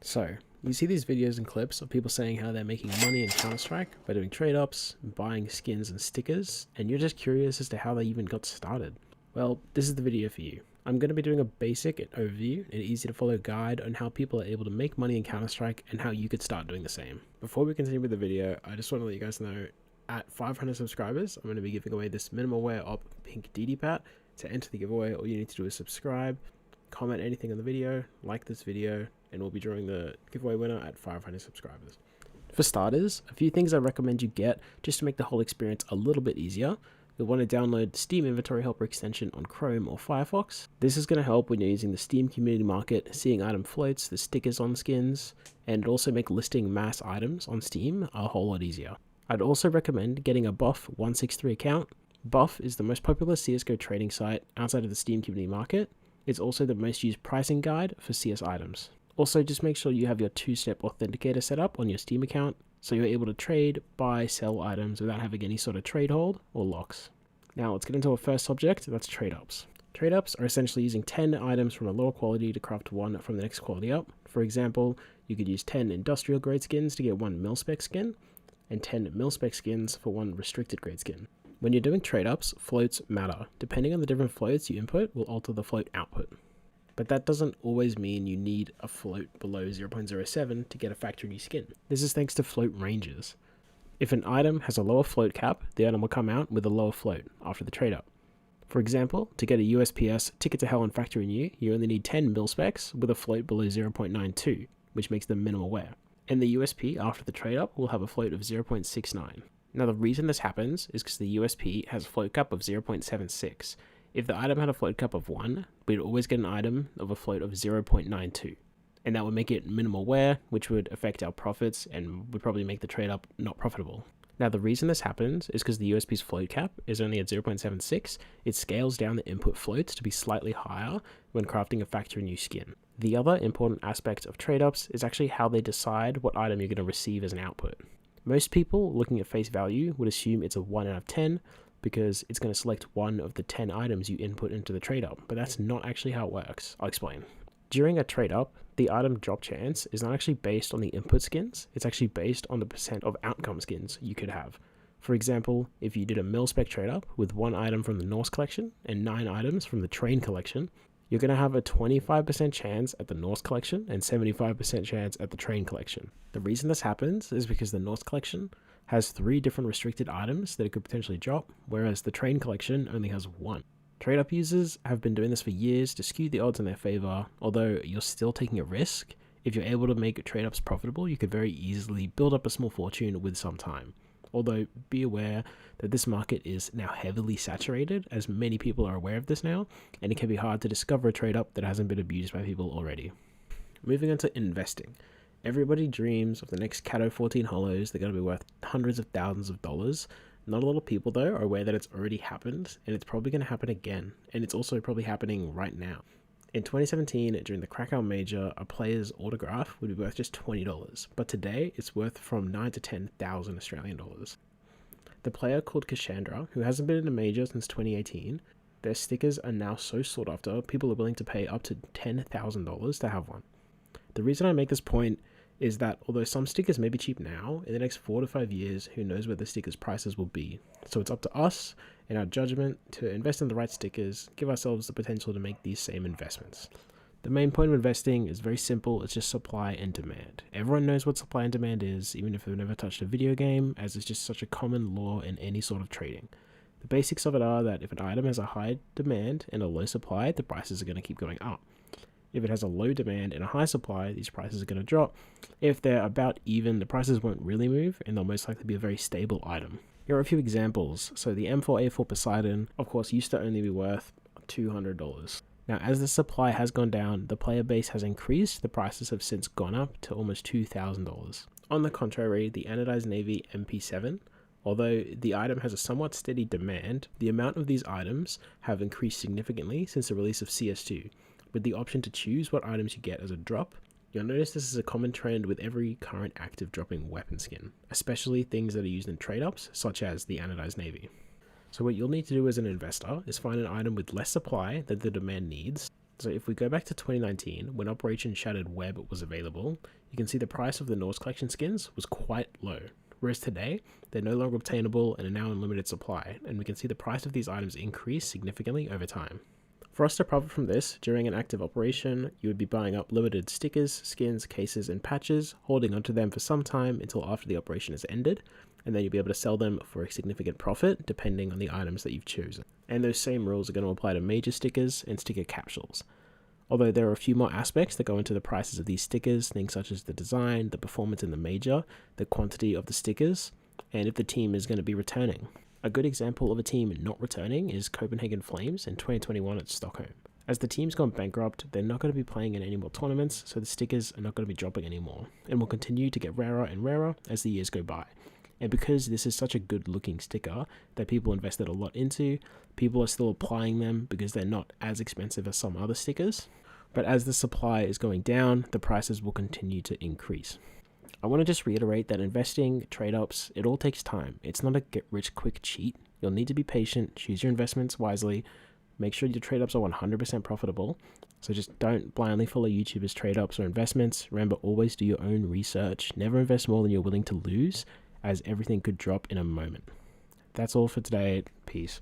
So, you see these videos and clips of people saying how they're making money in Counter-Strike by doing trade-ups, buying skins and stickers, and you're just curious as to how they even got started. Well, this is the video for you. I'm going to be doing a basic overview and easy to follow guide on how people are able to make money in Counter-Strike and how you could start doing the same. Before we continue with the video, I just want to let you guys know, at 500 subscribers, I'm going to be giving away this minimal wear op pink DD-Pat. To enter the giveaway, all you need to do is subscribe, comment anything on the video, like this video, and we'll be drawing the giveaway winner at 500 subscribers. For starters, a few things I recommend you get just to make the whole experience a little bit easier. You'll want to download Steam Inventory Helper extension on Chrome or Firefox. This is going to help when you're using the Steam Community Market, seeing item floats, the stickers on skins, and also make listing mass items on Steam a whole lot easier. I'd also recommend getting a Buff163 account. Buff is the most popular CSGO trading site outside of the Steam Community Market. It's also the most used pricing guide for CS items. Also, just make sure you have your two-step authenticator set up on your Steam account so you're able to trade, buy, sell items without having any sort of trade hold or locks. Now let's get into our first subject, that's trade-ups. Trade-ups are essentially using 10 items from a lower quality to craft one from the next quality up. For example, you could use 10 industrial grade skins to get one mil-spec skin, and 10 mil-spec skins for one restricted grade skin. When you're doing trade-ups, floats matter. Depending on the different floats you input will alter the float output. But that doesn't always mean you need a float below 0.07 to get a factory skin. This is thanks to float ranges. If an item has a lower float cap, the item will come out with a lower float after the trade-up. For example, to get a USPS Ticket to Hell and Factory New, you only need 10 mil-specs with a float below 0.92, which makes them minimal wear. And the USP after the trade-up will have a float of 0.69. Now the reason this happens is because the USP has a float cap of 0.76. If the item had a float cap of 1, we'd always get an item of a float of 0.92. And that would make it minimal wear, which would affect our profits and would probably make the trade up not profitable. Now the reason this happens is because the USP's float cap is only at 0.76, it scales down the input floats to be slightly higher when crafting a factory new skin. The other important aspect of trade-ups is actually how they decide what item you're going to receive as an output. Most people looking at face value would assume it's a 1 out of 10, because it's going to select one of the 10 items you input into the trade-up, but that's not actually how it works. I'll explain. During a trade-up, the item drop chance is not actually based on the input skins, it's actually based on the percent of outcome skins you could have. For example, if you did a mil-spec trade-up with 1 item from the Norse collection and 9 items from the Train collection, you're going to have a 25% chance at the Norse collection and 75% chance at the Train collection. The reason this happens is because the Norse collection has 3 different restricted items that it could potentially drop, whereas the Train collection only has 1. Trade-up users have been doing this for years to skew the odds in their favor, although you're still taking a risk. If you're able to make trade-ups profitable, you could very easily build up a small fortune with some time. Although, be aware that this market is now heavily saturated, as many people are aware of this now, and it can be hard to discover a trade-up that hasn't been abused by people already. Moving on to investing. Everybody dreams of the next Cato 14 holos. They're going to be worth hundreds of thousands of dollars. Not a lot of people, though, are aware that it's already happened, and it's probably going to happen again, and it's also probably happening right now. In 2017, during the Krakow Major, a player's autograph would be worth just $20, but today it's worth from 9 to 10,000 Australian dollars. The player called Cassandra, who hasn't been in a major since 2018, their stickers are now so sought after, people are willing to pay up to $10,000 to have one. The reason I make this point is that although some stickers may be cheap now, in the next 4 to 5 years, who knows where the stickers' prices will be. So it's up to us, in our judgment, to invest in the right stickers, give ourselves the potential to make these same investments. The main point of investing is very simple, it's just supply and demand. Everyone knows what supply and demand is, even if they've never touched a video game, as it's just such a common law in any sort of trading. The basics of it are that if an item has a high demand and a low supply, the prices are going to keep going up. If it has a low demand and a high supply, these prices are going to drop. If they're about even, the prices won't really move, and they'll most likely be a very stable item. Here are a few examples. So the M4A4 Poseidon, of course, used to only be worth $200. Now, as the supply has gone down, the player base has increased, the prices have since gone up to almost $2,000. On the contrary, the Anodized Navy MP7, although the item has a somewhat steady demand, the amount of these items have increased significantly since the release of CS2. With the option to choose what items you get as a drop, you'll notice this is a common trend with every current active dropping weapon skin, especially things that are used in trade-ups, such as the Anodized Navy. So what you'll need to do as an investor is find an item with less supply that the demand needs, So if we go back to 2019, when Operation Shattered Web was available, you can see the price of the Norse Collection skins was quite low. Whereas today, they're no longer obtainable and are now in limited supply, and we can see the price of these items increase significantly over time. For us to profit from this, during an active operation, you would be buying up limited stickers, skins, cases, and patches, holding onto them for some time until after the operation is ended, and then you'll be able to sell them for a significant profit depending on the items that you've chosen. And those same rules are going to apply to major stickers and sticker capsules. Although there are a few more aspects that go into the prices of these stickers, things such as the design, the performance in the major, the quantity of the stickers, and if the team is going to be returning. A good example of a team not returning is Copenhagen Flames in 2021 at Stockholm. As the team's gone bankrupt, they're not going to be playing in any more tournaments, so the stickers are not going to be dropping anymore, and will continue to get rarer and rarer as the years go by. And because this is such a good looking sticker that people invested a lot into, people are still applying them because they're not as expensive as some other stickers. But as the supply is going down, the prices will continue to increase. I want to just reiterate that investing, trade-ups, it all takes time. It's not a get-rich-quick cheat. You'll need to be patient, choose your investments wisely, make sure your trade-ups are 100% profitable. So just don't blindly follow YouTubers' trade-ups or investments. Remember, always do your own research. Never invest more than you're willing to lose, as everything could drop in a moment. That's all for today. Peace.